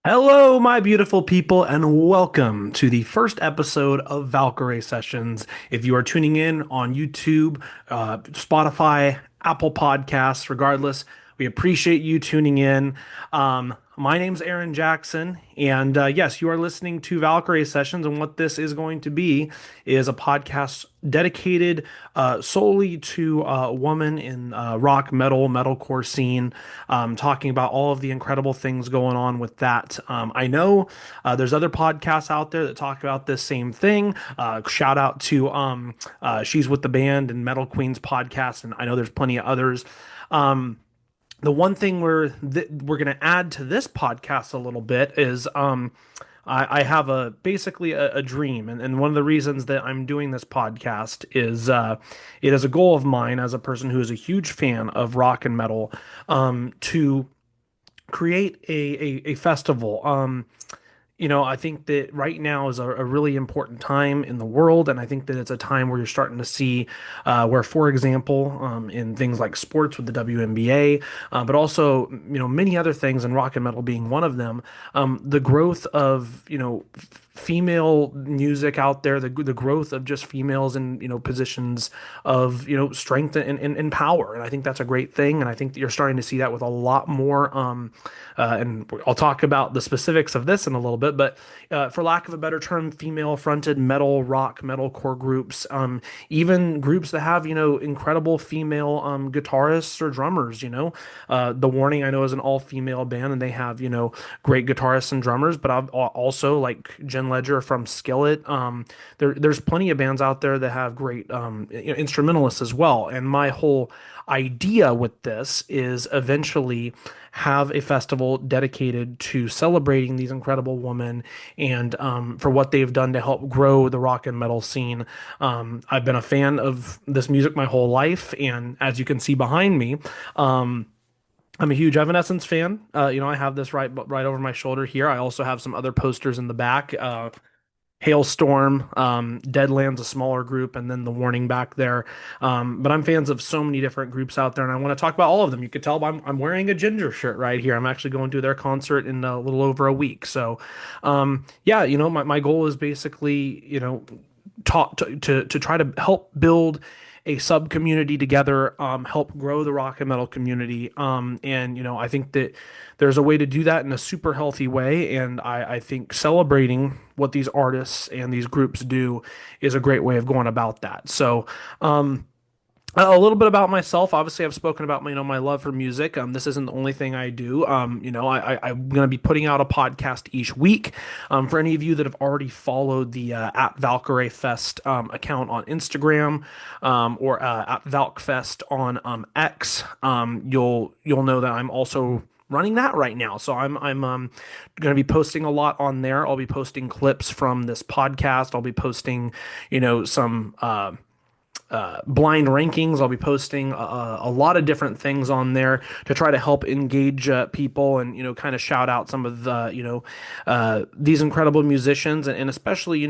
Hello, my beautiful people, and welcome to the first episode of Valkyrie Sessions. If you are tuning in on YouTube, Spotify, Apple Podcasts, regardless, we appreciate you tuning in. My name's Aaron Jackson, and yes, you are listening to Valkyrie Sessions. And what this is going to be is a podcast dedicated solely to a woman in rock, metalcore scene, talking about all of the incredible things going on with that. I know there's other podcasts out there that talk about this same thing. Shout out to She's with the Band and Metal Queens podcast, and I know there's plenty of others. The one thing we're going to add to this podcast a little bit is I have basically a dream, and one of the reasons that I'm doing this podcast is it is a goal of mine as a person who is a huge fan of rock and metal, to create a festival. I think that right now is a really important time in the world, and I think that it's a time where you're starting to see where, for example, in things like sports with the WNBA, but also many other things, and rock and metal being one of them, the growth of female music out there, the growth of just females in positions of strength and power, and I think that's a great thing, and I think that you're starting to see that with a lot more. And I'll talk about the specifics of this in a little bit, but for lack of a better term, female-fronted metal, rock, metalcore groups, even groups that have incredible female guitarists or drummers. The Warning I know is an all-female band, and they have great guitarists and drummers. But I've also like Jen Ledger from Skillet. There's plenty of bands out there that have great instrumentalists as well. And my whole idea with this is eventually have a festival dedicated to celebrating these incredible women and for what they've done to help grow the rock and metal scene. I've been a fan of this music my whole life, and as you can see behind me, I'm a huge Evanescence fan. I have this right over my shoulder here. I also have some other posters in the back. Hailstorm, Deadland's a smaller group, and then The Warning back there. But I'm fans of so many different groups out there, and I want to talk about all of them. You could tell I'm wearing a Ginger shirt right here. I'm actually going to their concert in a little over a week. So, yeah, my goal is basically, talk to try to help build a sub community together, help grow the rock and metal community. And I think that there's a way to do that in a super healthy way. And I think celebrating what these artists and these groups do is a great way of going about that. So, a little bit about myself. Obviously, I've spoken about my love for music. This isn't the only thing I do. I'm going to be putting out a podcast each week. For any of you that have already followed the at Valkyrie Fest account on Instagram, or at ValkFest on X, you'll know that I'm also running that right now. So I'm going to be posting a lot on there. I'll be posting clips from this podcast. I'll be posting some blind rankings. I'll be posting a lot of different things on there to try to help engage people, and kind of shout out some of the these incredible musicians, and especially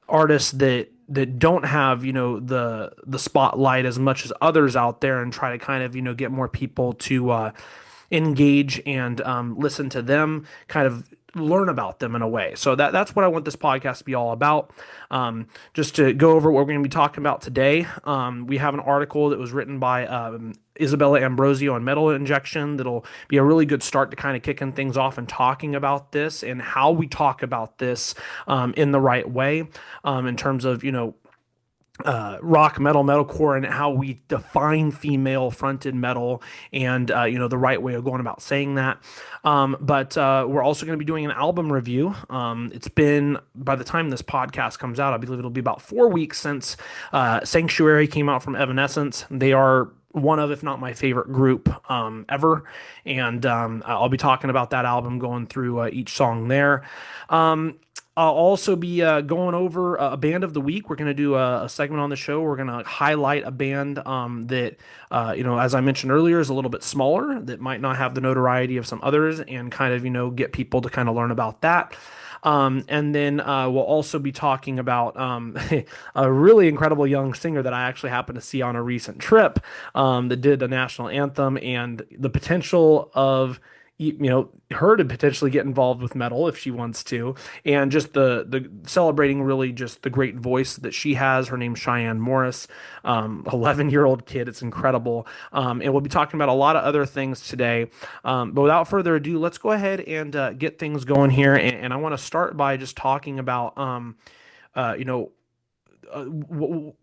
artists that don't have the spotlight as much as others out there, and try to kind of get more people to engage and listen to them, kind of learn about them in a way. So that's what I want this podcast to be all about. Just to go over what we're going to be talking about today, we have an article that was written by Isabella Ambrosio on Metal Injection that'll be a really good start to kind of kicking things off and talking about this and how we talk about this in the right way, in terms of rock, metalcore, and how we define female fronted metal, and the right way of going about saying that. But we're also going to be doing an album review. It's been, by the time this podcast comes out, I believe it'll be about 4 weeks since Sanctuary came out from Evanescence. They are one of, if not my favorite group ever, and I'll be talking about that album, going through each song there. I'll also be going over a band of the week. We're going to do a segment on the show. We're going to highlight a band that, as I mentioned earlier, is a little bit smaller, that might not have the notoriety of some others, and kind of, get people to kind of learn about that. And then we'll also be talking about a really incredible young singer that I actually happened to see on a recent trip, that did the national anthem, and the potential of her to potentially get involved with metal if she wants to, and just the celebrating really just the great voice that she has. Her name's Cheyenne Morris, 11-year-old kid. It's incredible. And we'll be talking about a lot of other things today. But without further ado, let's go ahead and get things going here. And I want to start by just talking about uh, you know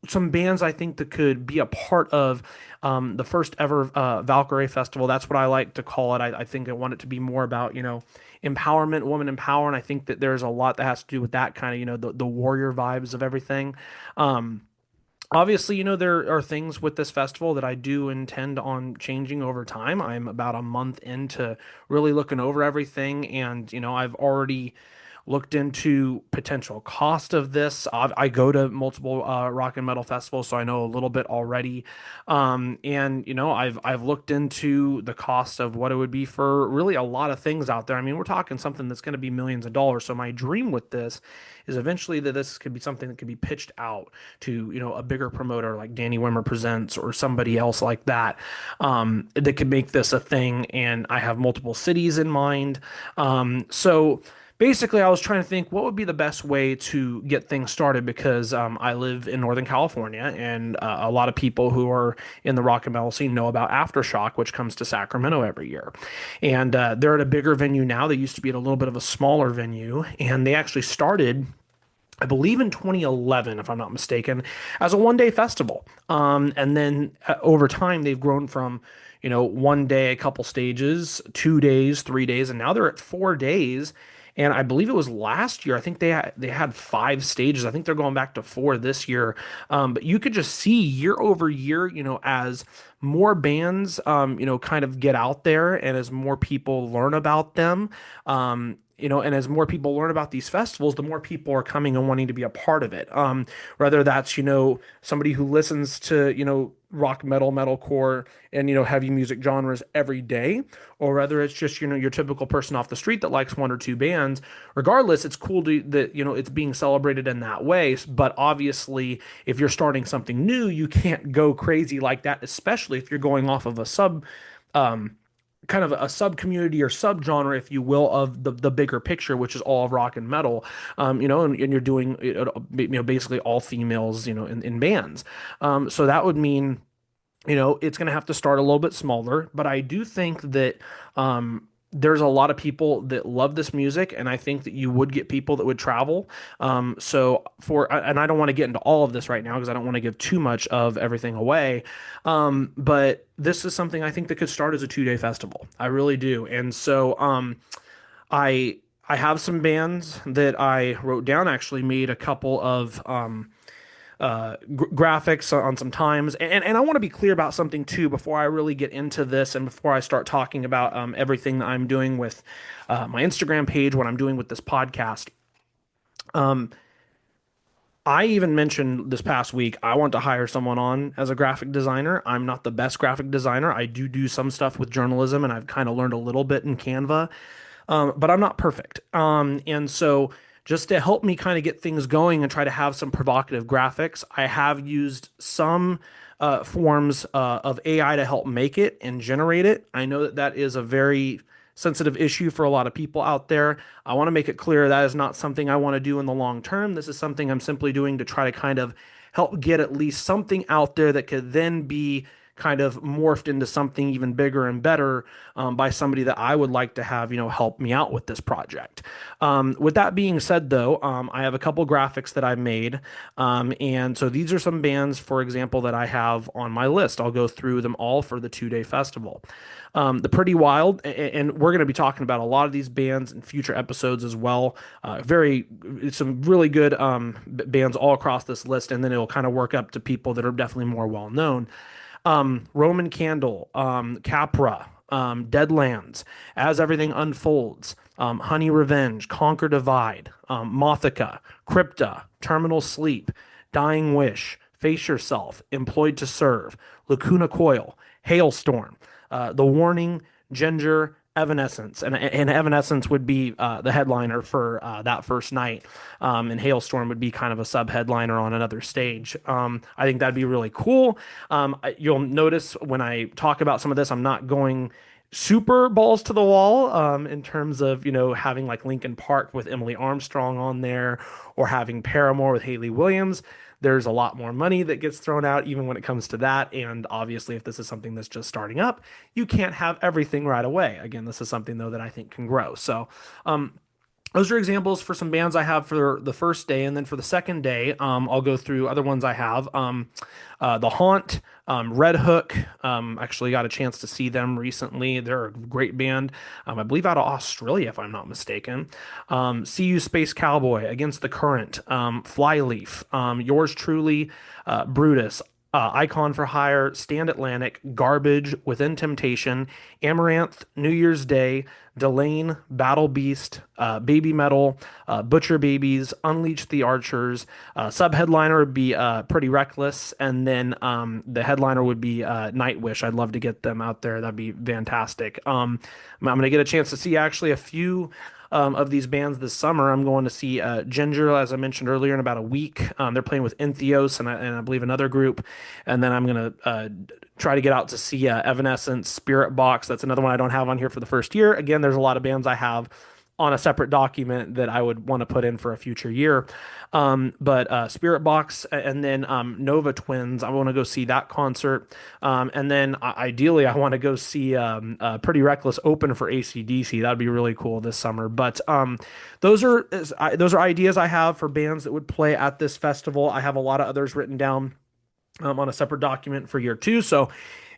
some bands I think that could be a part of the first ever Valkyrie Festival. That's what I like to call it. I think I want it to be more about, empowerment, woman empower. And I think that there's a lot that has to do with that kind of, the warrior vibes of everything. Um, Obviously, there are things with this festival that I do intend on changing over time. I'm about a month into really looking over everything, and I've already looked into potential cost of this. I go to multiple rock and metal festivals, so I know a little bit already. And I've looked into the cost of what it would be for really a lot of things out there. I mean, we're talking something that's going to be millions of dollars. So my dream with this is eventually that this could be something that could be pitched out to a bigger promoter like Danny Wimmer Presents or somebody else like that, that could make this a thing. And I have multiple cities in mind. So basically, I was trying to think what would be the best way to get things started because I live in Northern California, and a lot of people who are in the rock and metal scene know about Aftershock, which comes to Sacramento every year. And they're at a bigger venue now. They used to be at a little bit of a smaller venue, and they actually started, I believe, in 2011, if I'm not mistaken, as a one-day festival. And then over time, they've grown from, one day, a couple stages, 2 days, 3 days, and now they're at 4 days. And I believe it was last year. I think they had 5 stages. I think they're going back to four this year. But you could just see year over year, as more bands, kind of get out there, and as more people learn about them, and as more people learn about these festivals, the more people are coming and wanting to be a part of it. Whether that's, somebody who listens to, rock, metal, metalcore, and, heavy music genres every day, or whether it's just, your typical person off the street that likes one or two bands. Regardless, it's cool that, it's being celebrated in that way. But obviously, if you're starting something new, you can't go crazy like that, especially if you're going off of a kind of a sub community or sub genre, if you will, of the bigger picture, which is all of rock and metal, and you're doing, basically all females, in bands. So that would mean, it's going to have to start a little bit smaller, but I do think that, there's a lot of people that love this music, and I think that you would get people that would travel. And I don't want to get into all of this right now because I don't want to give too much of everything away. But this is something I think that could start as a 2 day festival. I really do. And so, I have some bands that I wrote down, actually made a couple of, graphics on some times. And I want to be clear about something too before I really get into this and before I start talking about everything that I'm doing with my Instagram page, what I'm doing with this podcast. Um, I even mentioned this past week, I want to hire someone on as a graphic designer. I'm not the best graphic designer. I do some stuff with journalism, and I've kind of learned a little bit in Canva, but I'm not perfect. And so, just to help me kind of get things going and try to have some provocative graphics, I have used some forms of AI to help make it and generate it. I know that that is a very sensitive issue for a lot of people out there. I want to make it clear that is not something I want to do in the long term. This is something I'm simply doing to try to kind of help get at least something out there that could then be kind of morphed into something even bigger and better, by somebody that I would like to have, help me out with this project. With that being said, though, I have a couple graphics that I've made. And so these are some bands, for example, that I have on my list. I'll go through them all for the 2 day festival. The Pretty Wild, and we're going to be talking about a lot of these bands in future episodes as well. Some really good bands all across this list, and then it'll kind of work up to people that are definitely more well known. Roman Candle, Capra, Deadlands, As Everything Unfolds, Honey Revenge, Conquer Divide, Mothica, Crypta, Terminal Sleep, Dying Wish, Face Yourself, Employed to Serve, Lacuna Coil, Hailstorm, The Warning, Ginger, Evanescence, and Evanescence would be the headliner for that first night, and Hailstorm would be kind of a sub headliner on another stage. I think that'd be really cool. You'll notice when I talk about some of this, I'm not going super balls to the wall in terms of, having like Linkin Park with Emily Armstrong on there or having Paramore with Hayley Williams. There's a lot more money that gets thrown out even when it comes to that. And obviously, if this is something that's just starting up, you can't have everything right away. Again, this is something though that I think can grow. So, those are examples for some bands I have for the first day, and then for the second day, I'll go through other ones I have. The Haunt, Red Hook. Actually, got a chance to see them recently. They're a great band. I believe out of Australia, if I'm not mistaken. See You Space Cowboy, Against the Current, Flyleaf, yours truly, Brutus. Icon for Hire, Stand Atlantic, Garbage, Within Temptation, Amaranth, New Year's Day, Delane, Battle Beast, Baby Metal, Butcher Babies, Unleash the Archers. Sub-headliner would be Pretty Reckless, and then the headliner would be Nightwish. I'd love to get them out there. That'd be fantastic. I'm going to get a chance to see actually a few of these bands this summer. I'm going to see Ginger, as I mentioned earlier, in about a week. They're playing with Entheos and I believe another group. And then I'm going to try to get out to see Evanescence, Spirit Box. That's another one I don't have on here for the first year. Again, there's a lot of bands I have on a separate document that I would want to put in for a future year. But Spirit Box and then Nova Twins, I want to go see that concert. And then ideally, I want to go see Pretty Reckless open for AC/DC. That'd be really cool this summer. But those are ideas I have for bands that would play at this festival. I have a lot of others written down on a separate document for year two. So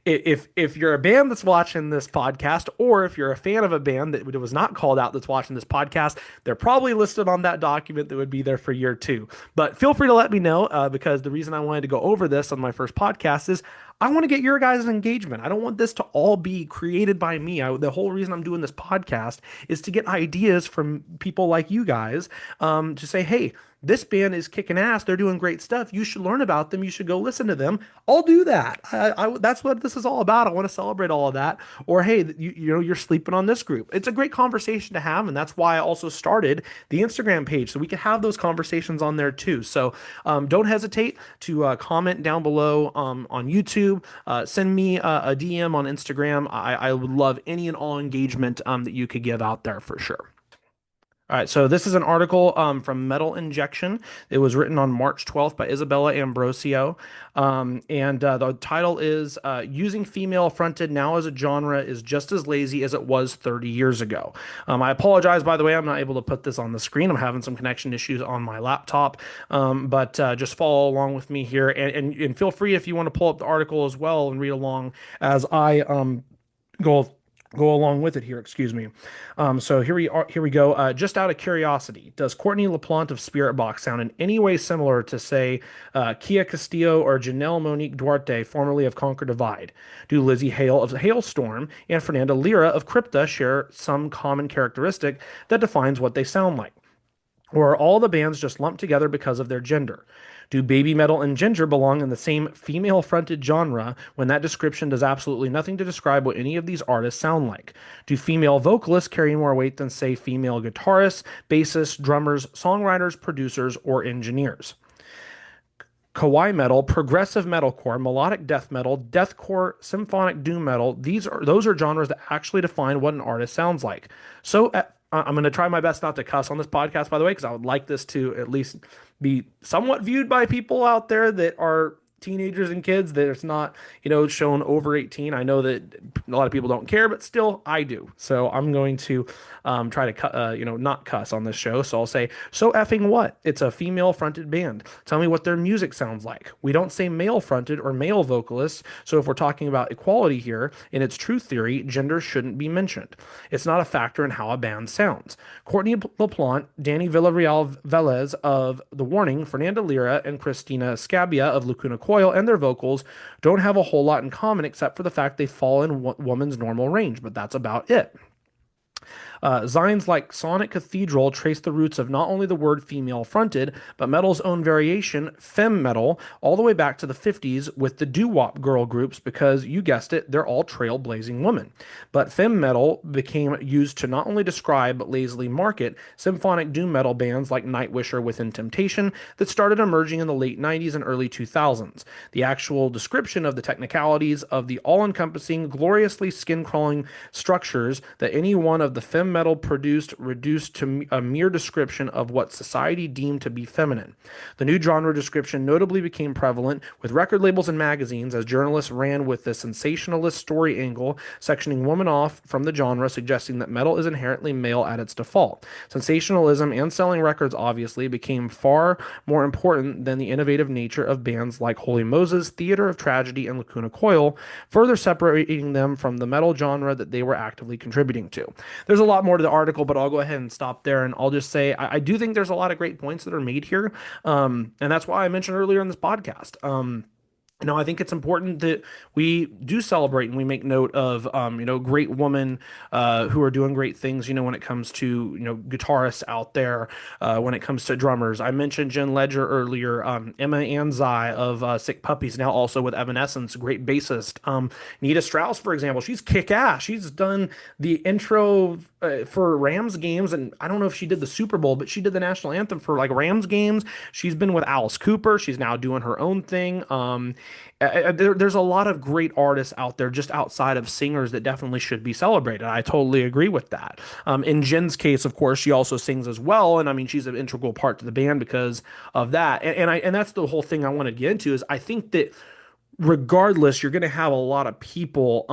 if you're a band that's watching this podcast, or if you're a fan of a band that was not called out that's watching this podcast, they're probably listed on that document that would be there for year two. But feel free to let me know because the reason I wanted to go over this on my first podcast is I want to get your guys' engagement. I don't want this to all be created by me. The whole reason I'm doing this podcast is to get ideas from people like you guys to say, hey, this band is kicking ass. They're doing great stuff. You should learn about them. You should go listen to them. I'll do that. That's what this is all about. I want to celebrate all of that. Or hey, you're sleeping on this group. It's a great conversation to have, and that's why I also started the Instagram page so we could have those conversations on there too. So don't hesitate to comment down below on YouTube. Send me a DM on Instagram. I would love any and all engagement that you could give out there for sure. All right, so this is an article from Metal Injection. It was written on March 12th by Isabella Ambrosio. And the title is Using Female Fronted Now as a Genre is Just as Lazy as It Was 30 Years Ago. I apologize, by the way, I'm not able to put this on the screen. I'm having some connection issues on my laptop. But just follow along with me here. And feel free if you want to pull up the article as well and read along as I go along with it here. Excuse me. So here we are. Here we go. Just out of curiosity, does Courtney LaPlante of Spirit Box sound in any way similar to, say, Kia Castillo or Janelle Monique Duarte, formerly of Conquer Divide? Do Lizzie Hale of Hailstorm and Fernanda Lira of Crypta share some common characteristic that defines what they sound like? Or are all the bands just lumped together because of their gender? Do Baby Metal and Ginger belong in the same female-fronted genre when that description does absolutely nothing to describe what any of these artists sound like? Do female vocalists carry more weight than, say, female guitarists, bassists, drummers, songwriters, producers, or engineers? Kawaii metal, progressive metalcore, melodic death metal, deathcore, symphonic doom metal, those are genres that actually define what an artist sounds like. So I'm going to try my best not to cuss on this podcast, by the way, because I would like this to at least be somewhat viewed by people out there that are teenagers and kids, that it's not, shown over 18. I know that a lot of people don't care, but still I do. So I'm going to try to not cuss on this show. So I'll say, so effing what? It's a female fronted band. Tell me what their music sounds like. We don't say male fronted or male vocalists. So if we're talking about equality here, in its true theory, gender shouldn't be mentioned. It's not a factor in how a band sounds. Courtney LaPlante, Danny Villarreal Velez of The Warning, Fernanda Lira, and Christina Scabia of Lacuna Coil and their vocals don't have a whole lot in common except for the fact they fall in woman's normal range, but that's about it. Zines like Sonic Cathedral trace the roots of not only the word female fronted, but metal's own variation, femme metal, all the way back to the 50s with the doo-wop girl groups because, you guessed it, they're all trailblazing women. But femme metal became used to not only describe but lazily market symphonic doom metal bands like Nightwish or Within Temptation that started emerging in the late 90s and early 2000s. The actual description of the technicalities of the all-encompassing, gloriously skin-crawling structures that any one of the femme metal produced reduced to a mere description of what society deemed to be feminine. The new genre description notably became prevalent with record labels and magazines as journalists ran with the sensationalist story angle, sectioning women off from the genre, suggesting that metal is inherently male at its default. Sensationalism and selling records obviously became far more important than the innovative nature of bands like Holy Moses, Theater of Tragedy, and Lacuna Coil, further separating them from the metal genre that they were actively contributing to. There's a lot more to the article, but I'll go ahead and stop there, and I'll just say I do think there's a lot of great points that are made here, and that's why I mentioned earlier in this podcast. I think it's important that we do celebrate and we make note of, great women who are doing great things, when it comes to, guitarists out there, when it comes to drummers. I mentioned Jen Ledger earlier, Emma Anzai of Sick Puppies, now also with Evanescence, great bassist. Nita Strauss, for example, she's kick-ass. She's done the intro for Rams games, and I don't know if she did the Super Bowl, but she did the national anthem for like Rams games. She's been with Alice Cooper. She's now doing her own thing. There's a lot of great artists out there just outside of singers that definitely should be celebrated. I totally agree with that. In Jen's case, of course, she also sings as well, and I mean she's an integral part to the band because of that. And that's the whole thing I want to get into is I think that regardless, you're going to have a lot of people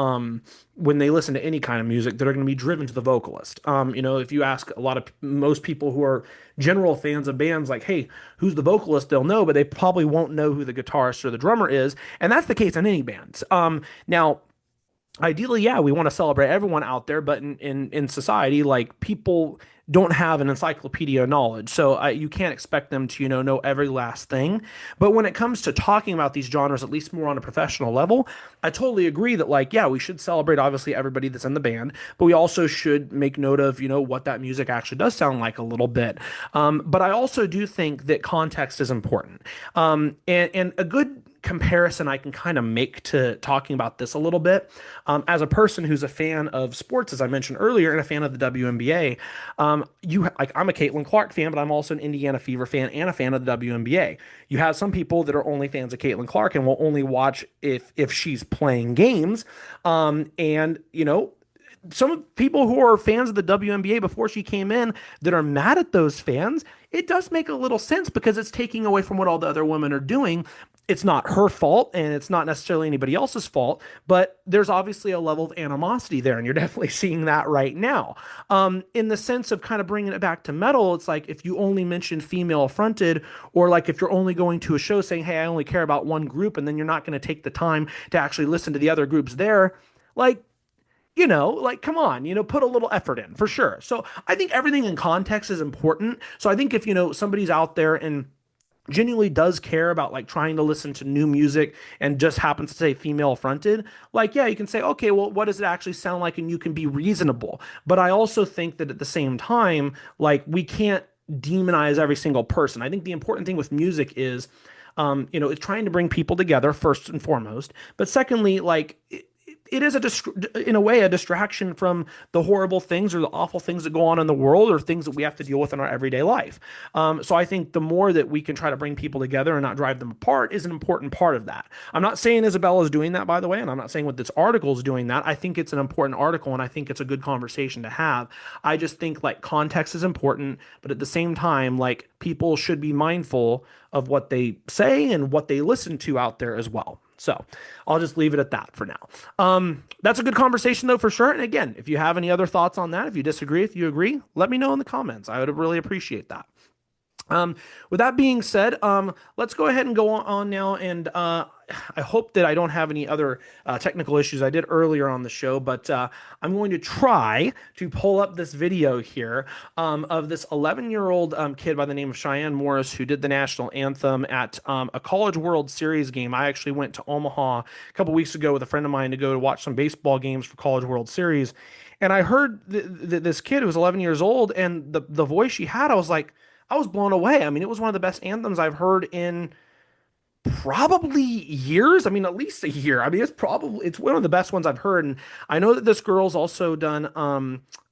when they listen to any kind of music that are going to be driven to the vocalist. If you ask most people who are general fans of bands like, hey, who's the vocalist? They'll know, but they probably won't know who the guitarist or the drummer is. And that's the case in any band. Now, ideally, yeah, we want to celebrate everyone out there, but in society, like people don't have an encyclopedia knowledge, so you can't expect them to know every last thing. But when it comes to talking about these genres, at least more on a professional level, I totally agree that we should celebrate obviously everybody that's in the band, but we also should make note of what that music actually does sound like a little bit. But I also do think that context is important, and a good comparison I can kind of make to talking about this a little bit. As a person who's a fan of sports, as I mentioned earlier, and a fan of the WNBA, I'm a Caitlin Clark fan, but I'm also an Indiana Fever fan and a fan of the WNBA. You have some people that are only fans of Caitlin Clark and will only watch if she's playing games. Some people who are fans of the WNBA before she came in that are mad at those fans, it does make a little sense because it's taking away from what all the other women are doing. It's not her fault and it's not necessarily anybody else's fault, but there's obviously a level of animosity there, and you're definitely seeing that right now. In the sense of kind of bringing it back to metal, it's like if you only mention female fronted, or like if you're only going to a show saying, hey, I only care about one group, and then you're not going to take the time to actually listen to the other groups there, come on, put a little effort in for sure. So I think everything in context is important. So I think if, somebody's out there and genuinely does care about trying to listen to new music and just happens to say female fronted, yeah, you can say, okay, well, what does it actually sound like? And you can be reasonable. But I also think that at the same time, we can't demonize every single person. I think the important thing with music is, it's trying to bring people together first and foremost. But secondly, it is in a way a distraction from the horrible things or the awful things that go on in the world or things that we have to deal with in our everyday life. So I think the more that we can try to bring people together and not drive them apart is an important part of that. I'm not saying Isabella is doing that, by the way, and I'm not saying what this article is doing that. I think it's an important article and I think it's a good conversation to have. I just think context is important, but at the same time, people should be mindful of what they say and what they listen to out there as well. So I'll just leave it at that for now. That's a good conversation though, for sure. And again, if you have any other thoughts on that, if you disagree, if you agree, let me know in the comments. I would really appreciate that. With that being said, let's go ahead and go on now. And I hope that I don't have any other technical issues I did earlier on the show, but I'm going to try to pull up this video here of this 11-year-old kid by the name of Cheyenne Morris who did the national anthem at a College World Series game. I actually went to Omaha a couple weeks ago with a friend of mine to go to watch some baseball games for College World Series. And I heard this kid who was 11 years old, and the voice she had, I was like, I was blown away. I mean, it was one of the best anthems I've heard in probably years. I mean, at least a year. I mean, it's one of the best ones I've heard. And I know that this girl's also done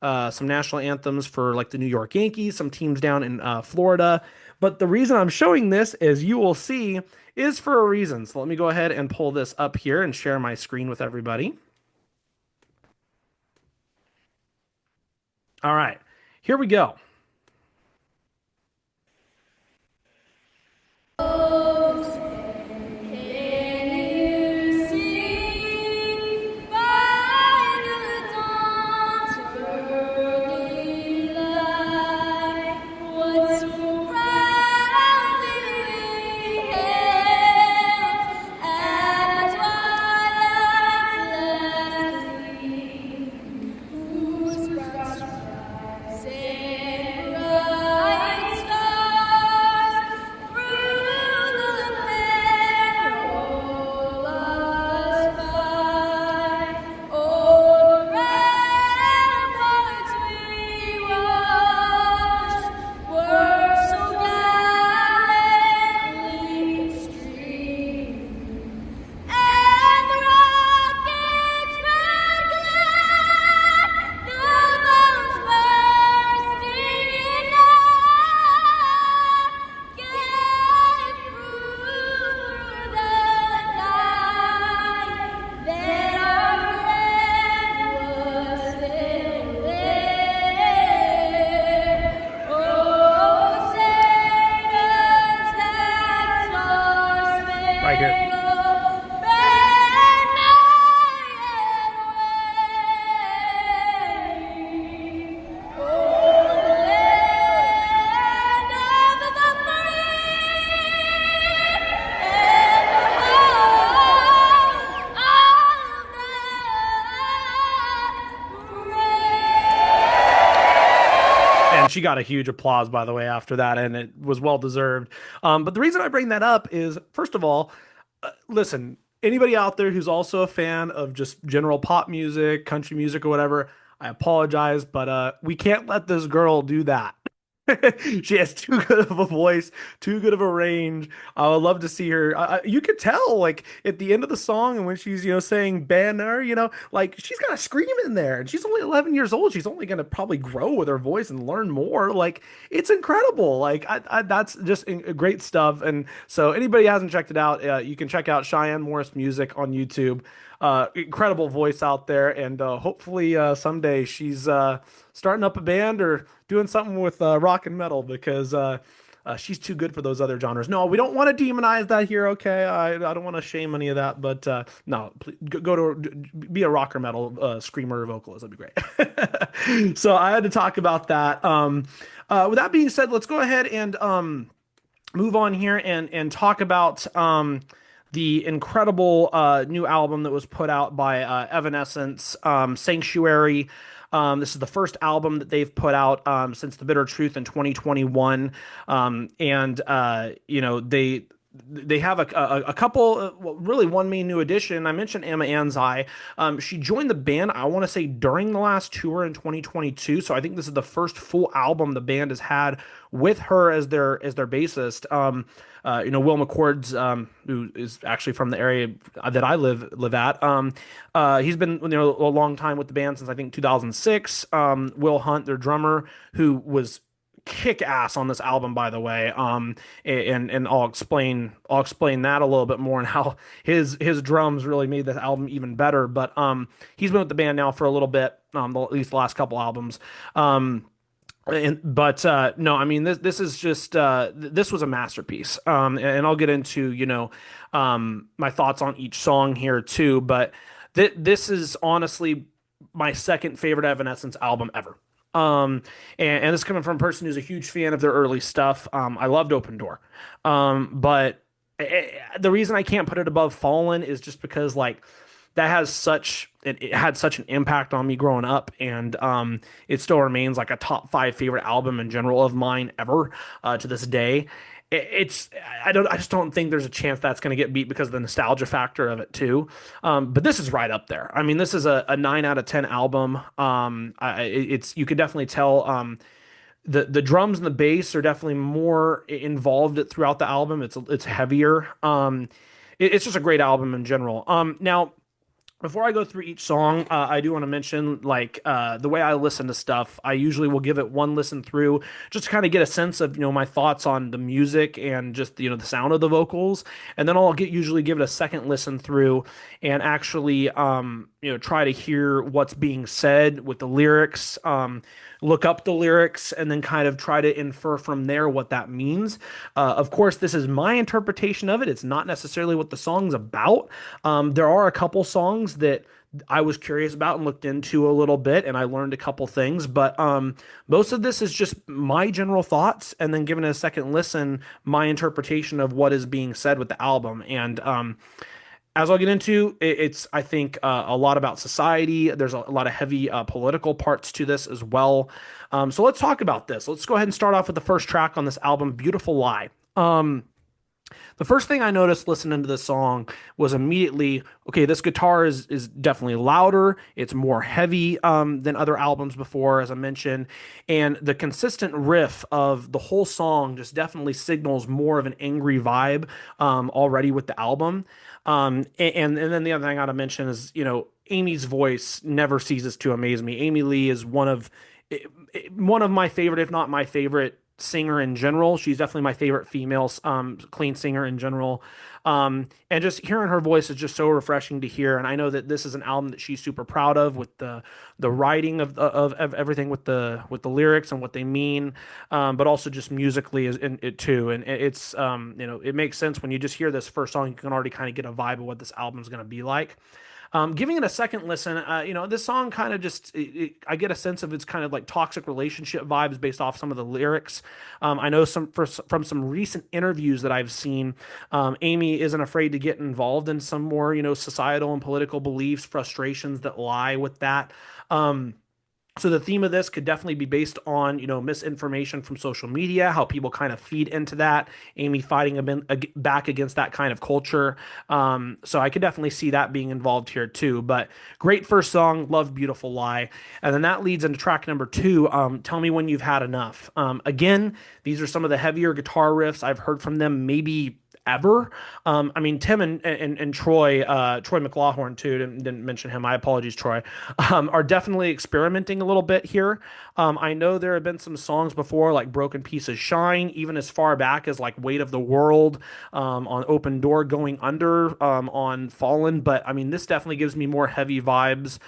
some national anthems for like the New York Yankees, some teams down in Florida. But the reason I'm showing this, as you will see, is for a reason. So let me go ahead and pull this up here and share my screen with everybody. All right, here we go. Right here. And she got a huge applause, by the way, after that, and it was well deserved. But the reason I bring that up is, first of all, listen, anybody out there who's also a fan of just general pop music, country music, or whatever, I apologize, but we can't let this girl do that. She has too good of a voice, too good of a range. I would love to see her. You could tell, like at the end of the song, and when she's saying banner, like she's got a scream in there, and she's only 11 years old. She's only gonna probably grow with her voice and learn more. Like it's incredible. Like that's just great stuff. And so anybody who hasn't checked it out, you can check out Cheyenne Morris Music on YouTube. Incredible voice out there, and hopefully someday she's starting up a band or doing something with rock and metal because she's too good for those other genres. No, we don't want to demonize that here, okay? I don't want to shame any of that, but no, please, go to be a rock or metal screamer or vocalist. That'd be great. So I had to talk about that. With that being said, let's go ahead and move on here and talk about the incredible new album that was put out by Evanescence, Sanctuary. This is the first album that they've put out since The Bitter Truth in 2021. They have a couple, well, really one main new addition. I mentioned Emma Anzai. She joined the band, I want to say, during the last tour in 2022. So I think this is the first full album the band has had with her as their bassist. Will McCord's, who is actually from the area that I live at. He's been a long time with the band since I think 2006. Will Hunt, their drummer, who was kick ass on this album, by the way. And I'll explain that a little bit more and how his drums really made this album even better. But he's been with the band now for a little bit, at least the last couple albums. No, I mean this is just this was a masterpiece. And I'll get into my thoughts on each song here too. But this is honestly my second favorite Evanescence album ever. And this is coming from a person who's a huge fan of their early stuff. I loved Open Door. But the reason I can't put it above Fallen is just because like that it had such an impact on me growing up, and it still remains like a top 5 favorite album in general of mine ever to this day. it's I just don't think there's a chance that's going to get beat because of the nostalgia factor of it too. But this is right up there. I mean, this is a 9 out of 10 album. It's you could definitely tell. The drums and the bass are definitely more involved throughout the album. It's heavier. It's just a great album in general. Now before I go through each song, I do want to mention like the way I listen to stuff. I usually will give it one listen through just to kind of get a sense of my thoughts on the music and just the sound of the vocals, and then I'll get usually give it a second listen through and actually try to hear what's being said with the lyrics. Look up the lyrics and then kind of try to infer from there what that means. Of course, this is my interpretation of it. It's not necessarily what the song's about. There are a couple songs that I was curious about and looked into a little bit, and I learned a couple things. But most of this is just my general thoughts, and then giving it a second listen, my interpretation of what is being said with the album. And as I'll get into, it's I think a lot about society. There's a lot of heavy political parts to this as well. So let's talk about this. Let's go ahead and start off with the first track on this album, "Beautiful Lie." The first thing I noticed listening to this song was immediately, okay, this guitar is definitely louder. It's more heavy than other albums before, as I mentioned, and the consistent riff of the whole song just definitely signals more of an angry vibe already with the album. And then the other thing I gotta mention is, Amy's voice never ceases to amaze me. Amy Lee is one of my favorite, if not my favorite singer in general. She's definitely my favorite female clean singer in general. And just hearing her voice is just so refreshing to hear. And I know that this is an album that she's super proud of with the writing of everything with the lyrics and what they mean, but also just musically is in it too. And it's it makes sense when you just hear this first song, you can already kind of get a vibe of what this album is going to be like. Giving it a second listen, this song kind of just, I get a sense of it's kind of like toxic relationship vibes based off some of the lyrics. I know from some recent interviews that I've seen, Amy isn't afraid to get involved in some more, societal and political beliefs, frustrations that lie with that. So the theme of this could definitely be based on, misinformation from social media, how people kind of feed into that. Amy fighting back against that kind of culture. So I could definitely see that being involved here too. But great first song, love "Beautiful Lie," and then that leads into track number two. "Tell Me When You've Had Enough." Again, these are some of the heavier guitar riffs I've heard from them, maybe ever. I mean, Tim and Troy McLaughlin too, didn't mention him. My apologies, Troy, are definitely experimenting a little bit here. I know there have been some songs before like "Broken Pieces Shine," even as far back as like "Weight of the World," on "Open Door," "Going Under," on "Fallen." But I mean, this definitely gives me more heavy vibes.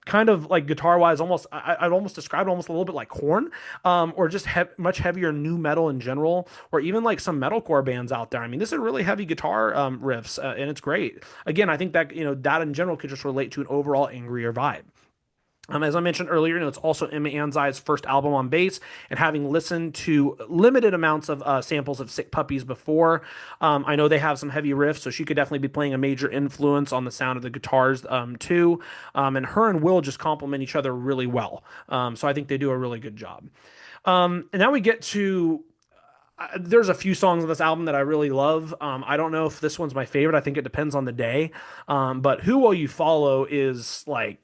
Kind of like guitar wise, I'd almost describe it almost a little bit like Korn, or just much heavier new metal in general, or even like some metalcore bands out there. I mean, this is really heavy guitar riffs, and it's great. Again, I think that that in general could just relate to an overall angrier vibe. As I mentioned earlier, it's also Emma Anzai's first album on bass, and having listened to limited amounts of samples of Sick Puppies before, I know they have some heavy riffs, so she could definitely be playing a major influence on the sound of the guitars too. And her and Will just complement each other really well. So I think they do a really good job. And now we get to there's a few songs on this album that I really love. I don't know if this one's my favorite. I think it depends on the day. But "Who Will You Follow" is like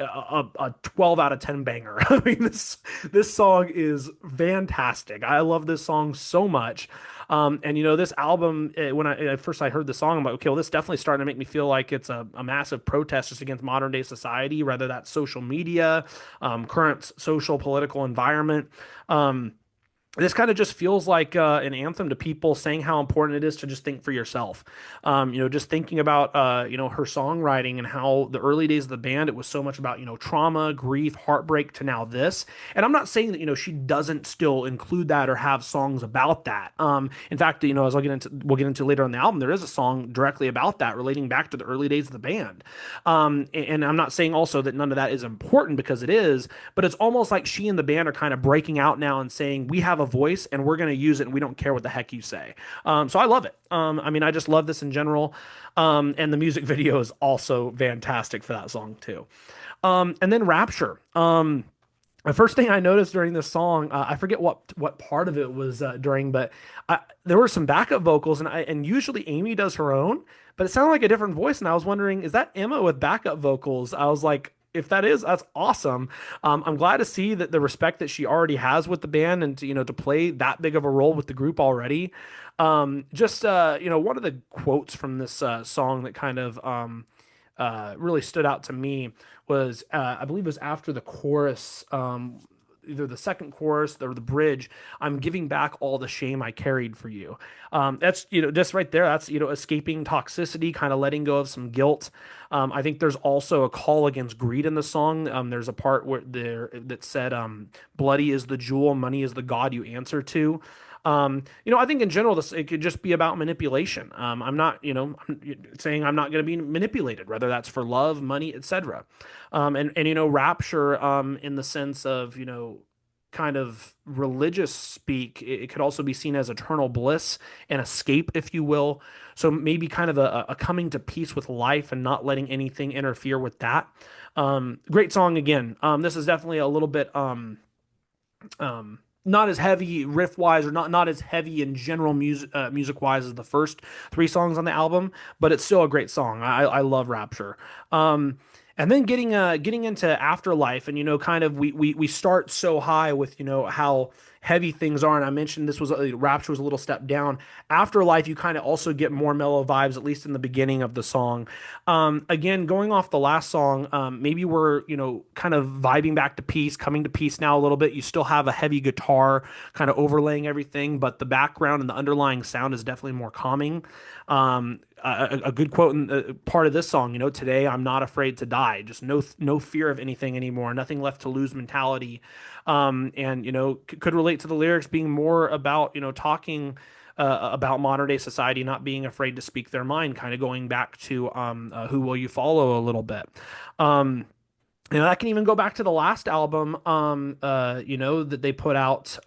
a 12 out of 10 banger. I mean, this song is fantastic. I love this song so much. And this album, when at first I heard the song, I'm like, okay, well, this definitely starting to make me feel like it's a massive protest just against modern day society, whether that's social media, current social political environment. This kind of just feels like an anthem to people saying how important it is to just think for yourself. Just thinking about, her songwriting and how the early days of the band, it was so much about, trauma, grief, heartbreak to now this. And I'm not saying that, she doesn't still include that or have songs about that. In fact, as we'll get into later on the album, there is a song directly about that relating back to the early days of the band. And I'm not saying also that none of that is important, because it is, but it's almost like she and the band are kind of breaking out now and saying, we have a voice and we're going to use it and we don't care what the heck you say. So I love it. I mean, I just love this in general. And the music video is also fantastic for that song too. And then "Rapture." The first thing I noticed during this song, I forget what part of it was during, but there were some backup vocals, and usually Amy does her own, but it sounded like a different voice, and I was wondering, is that Emma with backup vocals? I was like, if that is, that's awesome. I'm glad to see that the respect that she already has with the band, and to, to play that big of a role with the group already. Just one of the quotes from this song that kind of really stood out to me was I believe it was after the chorus, either the second chorus or the bridge. I'm giving back all the shame I carried for you. That's just right there. That's escaping toxicity, kind of letting go of some guilt. I think there's also a call against greed in the song. There's a part where there that said, "Bloody is the jewel, money is the god you answer to." I think in general, this it could just be about manipulation. I'm not, saying I'm not going to be manipulated, whether that's for love, money, etc. And rapture, in the sense of kind of religious speak, it could also be seen as eternal bliss and escape, if you will. So maybe kind of a coming to peace with life and not letting anything interfere with that. Great song again. This is definitely a little bit not as heavy riff wise, or not as heavy in general music wise as the first three songs on the album, but it's still a great song. I love Rapture. And then getting into Afterlife, and kind of we start so high with how heavy things are, and I mentioned this was Rapture was a little step down. Afterlife, you kind of also get more mellow vibes, at least in the beginning of the song. Again, going off the last song, maybe we're kind of vibing back to peace, coming to peace now a little bit. You still have a heavy guitar kind of overlaying everything, but the background and the underlying sound is definitely more calming. A good quote in part of this song, today I'm not afraid to die, just no fear of anything anymore, nothing left to lose mentality. And could relate to the lyrics being more about talking about modern day society, not being afraid to speak their mind, kind of going back to who will you follow a little bit. Um, I can even go back to the last album, that they put out,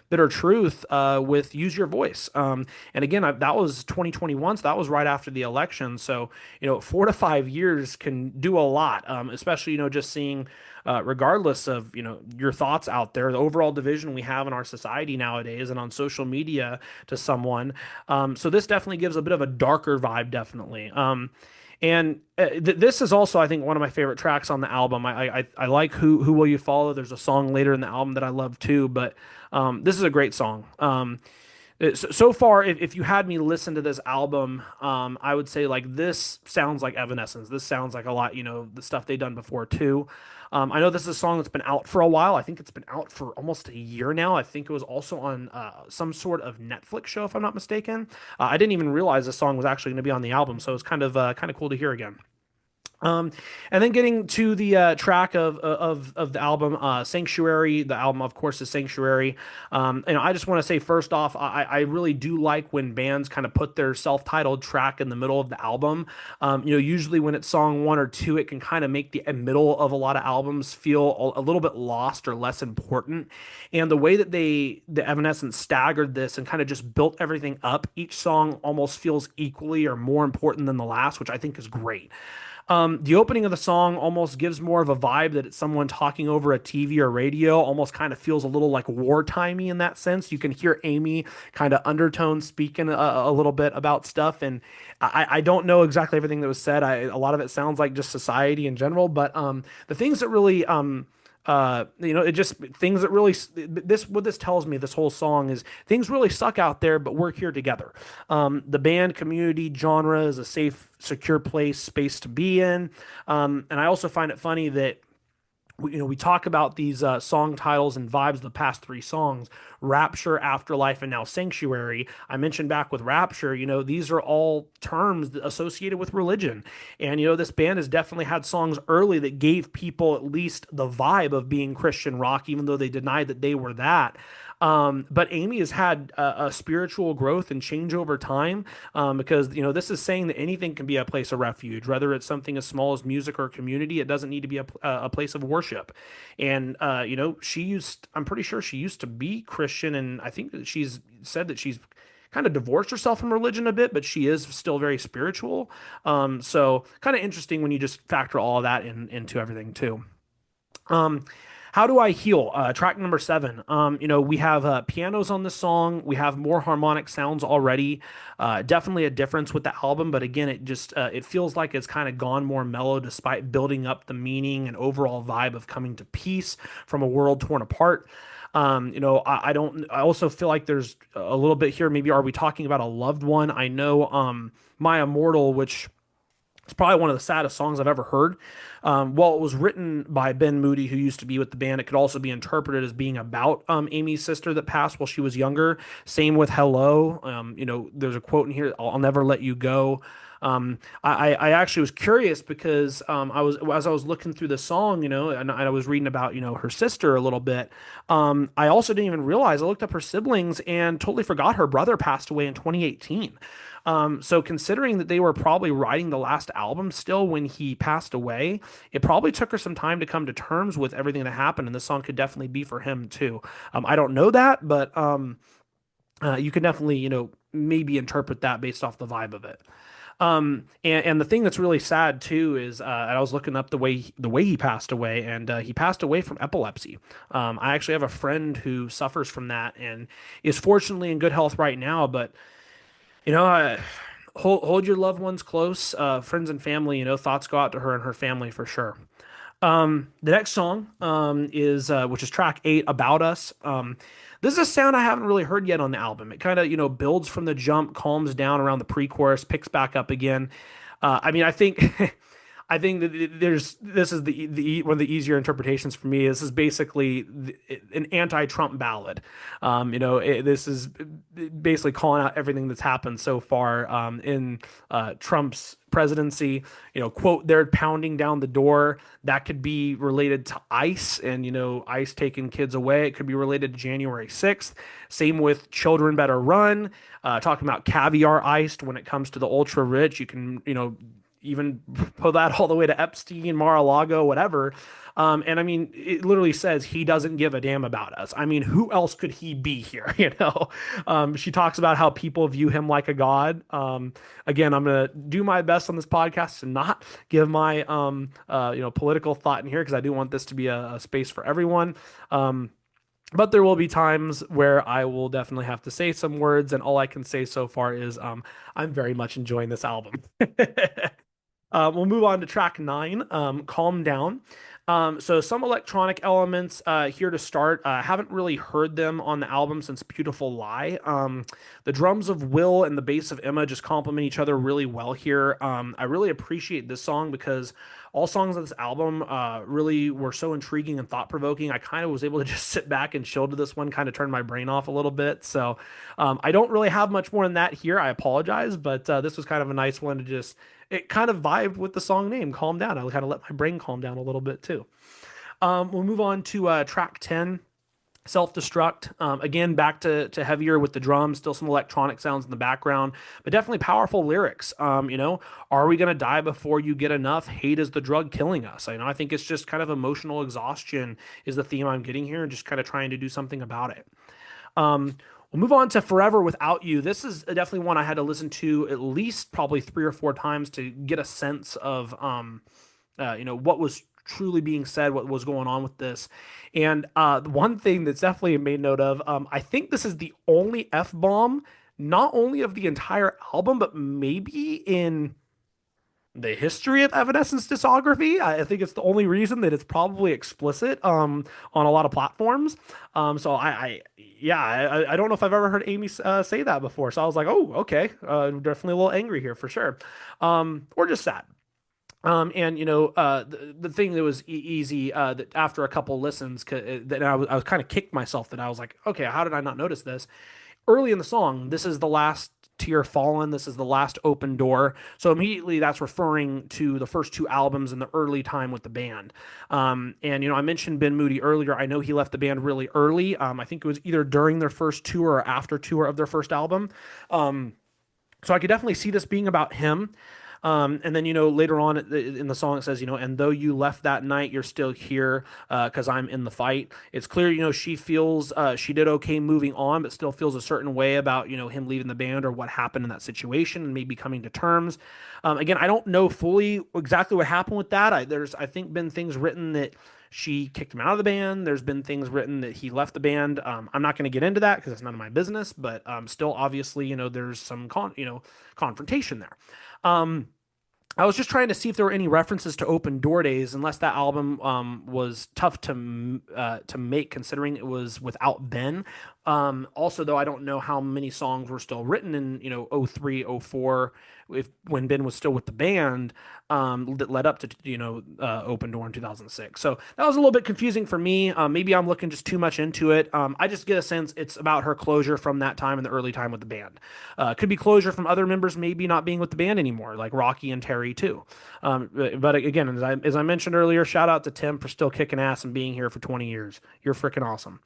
Bitter Truth, with Use Your Voice. And again, that was 2021, so that was right after the election. So, 4 to 5 years can do a lot, especially, just seeing, regardless of, your thoughts out there, the overall division we have in our society nowadays and on social media to someone. So this definitely gives a bit of a darker vibe, definitely. And this is also, I think, one of my favorite tracks on the album. I like Who Will You Follow. There's a song later in the album that I love too, but this is a great song. So far, if you had me listen to this album, I would say like this sounds like Evanescence. This sounds like a lot, the stuff they've done before too. I know this is a song that's been out for a while. I think it's been out for almost a year now. I think it was also on some sort of Netflix show, if I'm not mistaken. I didn't even realize this song was actually going to be on the album, so it's kind of cool to hear again. Um, and then getting to the track of the album, Sanctuary. The album, of course, is Sanctuary. I just want to say first off, I really do like when bands kind of put their self-titled track in the middle of the album. Usually when it's song one or two, it can kind of make the middle of a lot of albums feel a little bit lost or less important. And the way that the Evanescence staggered this and kind of just built everything up, each song almost feels equally or more important than the last, which I think is great. The opening of the song almost gives more of a vibe that it's someone talking over a TV or radio, almost kind of feels a little like wartimey in that sense. You can hear Amy kind of undertone speaking a little bit about stuff. And I don't know exactly everything that was said. A lot of it sounds like just society in general, but the things that really it just things that really this what this tells me, this whole song is things really suck out there, but we're here together. The band community genre is a safe, secure space to be in. And I also find it funny that we talk about these song titles and vibes of the past three songs: Rapture, Afterlife, and now Sanctuary. I mentioned back with Rapture, these are all terms associated with religion. And, this band has definitely had songs early that gave people at least the vibe of being Christian rock, even though they denied that they were that. But Amy has had a spiritual growth and change over time, because this is saying that anything can be a place of refuge, whether it's something as small as music or community. It doesn't need to be a place of worship. And I'm pretty sure she used to be Christian, and I think that she's said that she's kind of divorced herself from religion a bit, but she is still very spiritual. So kind of interesting when you just factor all of that into everything too. Um, How Do I Heal? Track number seven. We have pianos on this song. We have more harmonic sounds already. Definitely a difference with the album, but again, it feels like it's kind of gone more mellow despite building up the meaning and overall vibe of coming to peace from a world torn apart. I don't. I also feel like there's a little bit here. Maybe are we talking about a loved one? I know, My Immortal, which it's probably one of the saddest songs I've ever heard. While it was written by Ben Moody, who used to be with the band, it could also be interpreted as being about Amy's sister that passed while she was younger. Same with Hello. There's a quote in here: "I'll never let you go." I actually was curious because as I was looking through the song, and I was reading about her sister a little bit. I also didn't even realize I looked up her siblings and totally forgot her brother passed away in 2018. So considering that they were probably writing the last album still when he passed away, it probably took her some time to come to terms with everything that happened, and this song could definitely be for him too. I don't know that, but you can definitely, maybe interpret that based off the vibe of it. And the thing that's really sad too is I was looking up the way he passed away, and he passed away from epilepsy. I actually have a friend who suffers from that and is fortunately in good health right now, but you know, hold your loved ones close, friends and family. Thoughts go out to her and her family for sure. The next song is which is track eight, About Us. This is a sound I haven't really heard yet on the album. It kind of builds from the jump, calms down around the pre-chorus, picks back up again. I think I think that this is the one of the easier interpretations for me. This is basically an anti-Trump ballad. This is basically calling out everything that's happened so far in Trump's presidency. Quote, "They're pounding down the door." That could be related to ICE and ICE taking kids away. It could be related to January 6th. Same with "Children Better Run." Talking about caviar iced when it comes to the ultra rich. You can even put that all the way to Epstein, Mar-a-Lago, whatever. And I mean, it literally says he doesn't give a damn about us. I mean, who else could he be here? She talks about how people view him like a god. Again, I'm gonna do my best on this podcast to not give my political thought in here because I do want this to be a space for everyone. But there will be times where I will definitely have to say some words, and all I can say so far is I'm very much enjoying this album. We'll move on to track nine, Calm Down. So some electronic elements here to start. Haven't really heard them on the album since Beautiful Lie. The drums of Will and the bass of Emma just complement each other really well here. I really appreciate this song because all songs on this album really were so intriguing and thought-provoking. I kind of was able to just sit back and chill to this one, kind of turn my brain off a little bit. So I don't really have much more than that here. I apologize, but this was kind of a nice one to just it kind of vibed with the song name, Calm Down. I kind of let my brain calm down a little bit too. We'll move on to track 10, Self-Destruct. Again, back to heavier with the drums, still some electronic sounds in the background, but definitely powerful lyrics. Are we going to die before you get enough? Hate is the drug killing us. I think it's just kind of emotional exhaustion is the theme I'm getting here and just kind of trying to do something about it. We'll move on to Forever Without You. This is definitely one I had to listen to at least probably 3 or 4 times to get a sense of, what was truly being said, what was going on with this. And one thing that's definitely made note of, I think this is the only F-bomb, not only of the entire album, but maybe in the history of Evanescence discography. I think it's the only reason that it's probably explicit on a lot of platforms. So I don't know if I've ever heard Amy say that before. So I was like, oh, okay, definitely a little angry here for sure, or just sad. The thing that was easy that after a couple listens, that I was kind of kicked myself that I was like, okay, how did I not notice this? Early in the song, this is the last tear fallen. This is the last open door. So immediately that's referring to the first two albums in the early time with the band. I mentioned Ben Moody earlier. I know he left the band really early. I think it was either during their first tour or after tour of their first album. So I could definitely see this being about him. And then, later on in the song, it says, and though you left that night, you're still here because I'm in the fight. It's clear, she feels she did okay moving on, but still feels a certain way about, him leaving the band or what happened in that situation and maybe coming to terms. Again, I don't know fully exactly what happened with that. There's, I think, been things written that she kicked him out of the band. There's been things written that he left the band. I'm not going to get into that because it's none of my business, but still, obviously, there's some confrontation there. I was just trying to see if there were any references to Open Door Days, unless that album was tough to make, considering it was without Ben. Also, though, I don't know how many songs were still written in '03, '04, if when Ben was still with the band, that led up to Open Door in 2006. So that was a little bit confusing for me. Maybe I'm looking just too much into it. I just get a sense it's about her closure from that time in the early time with the band. Could be closure from other members maybe not being with the band anymore, like Rocky and Terry too. But again, as I mentioned earlier, shout out to Tim for still kicking ass and being here for 20 years. You're freaking awesome,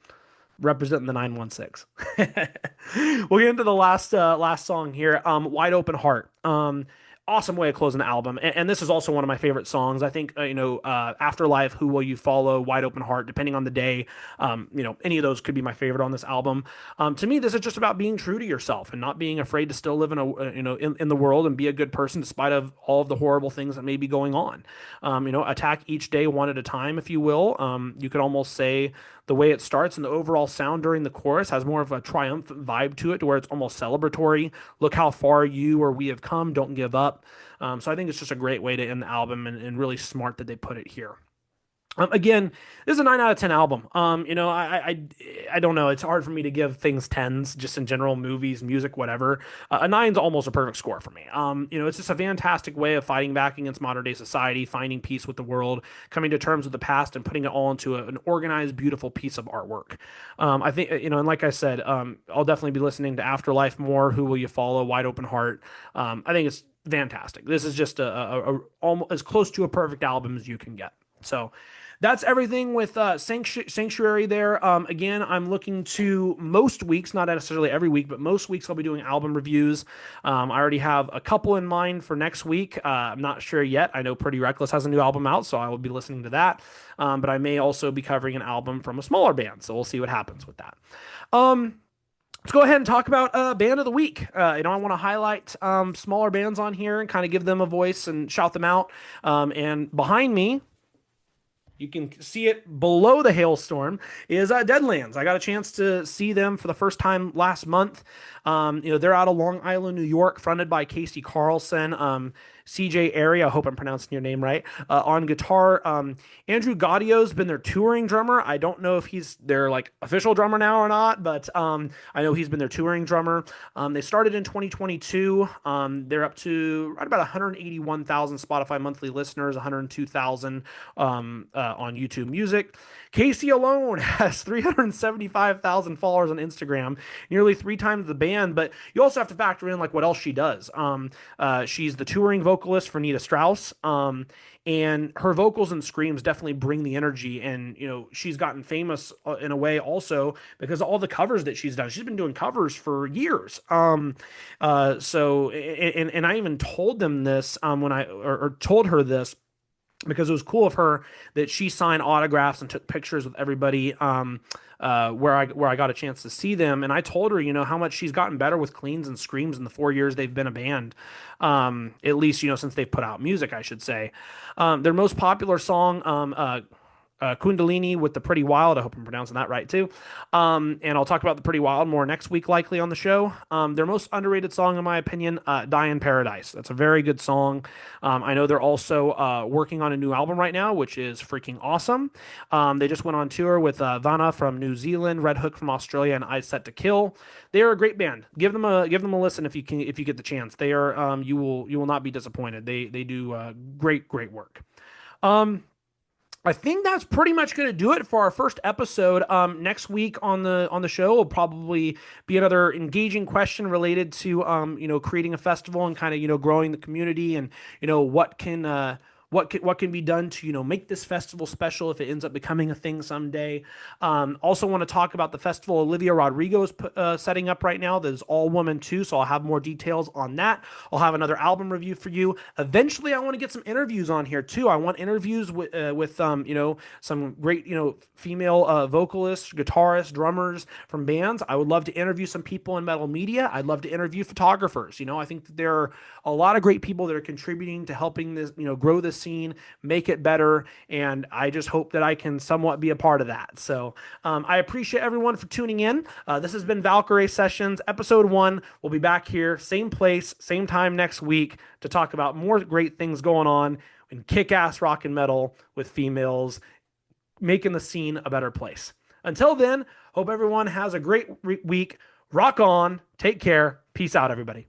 representing the 916. We'll get into the last song here. Wide Open Heart. Awesome way of closing the album, and this is also one of my favorite songs. I think Afterlife, Who Will You Follow, Wide Open Heart, depending on the day, any of those could be my favorite on this album. To me, this is just about being true to yourself and not being afraid to still live in in the world and be a good person despite of all of the horrible things that may be going on. Attack each day one at a time, if you will. You could almost say the way it starts and the overall sound during the chorus has more of a triumphant vibe to it, to where it's almost celebratory. Look how far you or we have come. Don't give up. So I think it's just a great way to end the album, and really smart that they put it here. Again, this is a 9 out of 10 album. I don't know. It's hard for me to give things tens just in general, movies, music, whatever. A nine's almost a perfect score for me. It's just a fantastic way of fighting back against modern day society, finding peace with the world, coming to terms with the past, and putting it all into an organized, beautiful piece of artwork. I think, and like I said, I'll definitely be listening to Afterlife more. Who Will You Follow? Wide Open Heart. I think it's fantastic. This is just almost as close to a perfect album as you can get. So that's everything with Sanctuary there. Again, I'm looking to most weeks, not necessarily every week, but most weeks I'll be doing album reviews. I already have a couple in mind for next week. I'm not sure yet. I know Pretty Reckless has a new album out, so I will be listening to that. But I may also be covering an album from a smaller band, so we'll see what happens with that. Let's go ahead and talk about band of the week. I want to highlight smaller bands on here and kind of give them a voice and shout them out. And behind me, you can see it below the hailstorm, is Deadlands. I got a chance to see them for the first time last month. They're out of Long Island, New York, fronted by Casey Carlson, CJ Airy, I hope I'm pronouncing your name right, on guitar. Andrew Gaudio's been their touring drummer. I don't know if he's their official drummer now or not, but I know he's been their touring drummer. They started in 2022. They're up to right about 181,000 Spotify monthly listeners, 102,000 on YouTube Music. Casey alone has 375,000 followers on Instagram, nearly 3 times the band, but you also have to factor in what else she does. She's the touring vocalist for Nita Strauss, and her vocals and screams definitely bring the energy, and she's gotten famous in a way also because of all the covers that she's done. She's been doing covers for years. So I even told them this when I told her this, because it was cool of her that she signed autographs and took pictures with everybody where I got a chance to see them. And I told her, how much she's gotten better with cleans and screams in the 4 years they've been a band. At least, since they've put out music, I should say. Their most popular song, Kundalini with the Pretty Wild. I hope I'm pronouncing that right too. And I'll talk about the Pretty Wild more next week, likely on the show. Their most underrated song, in my opinion, Die in Paradise. That's a very good song. I know they're also working on a new album right now, which is freaking awesome. They just went on tour with Vanna from New Zealand, Red Hook from Australia, and Eyes Set to Kill. They are a great band. Give them a listen if you get the chance. They are you will not be disappointed. They do great work. I think that's pretty much going to do it for our first episode. Next week on the show will probably be another engaging question related to creating a festival and kind of growing the community, and what can be done to make this festival special if it ends up becoming a thing someday. Also want to talk about the festival Olivia Rodrigo is setting up right now. That is all woman too, so I'll have more details on that. I'll have another album review for you. Eventually, I want to get some interviews on here too. I want interviews with some great female vocalists, guitarists, drummers from bands. I would love to interview some people in metal media. I'd love to interview photographers. I think that there are a lot of great people that are contributing to helping this grow this scene, make it better, and I just hope that I can somewhat be a part of that. So I appreciate everyone for tuning in. This has been Valkyrie Sessions, episode 1. We'll be back here, same place, same time next week to talk about more great things going on in kick-ass rock and metal with females, making the scene a better place. Until then, hope everyone has a great week. Rock on. Take care. Peace out, everybody.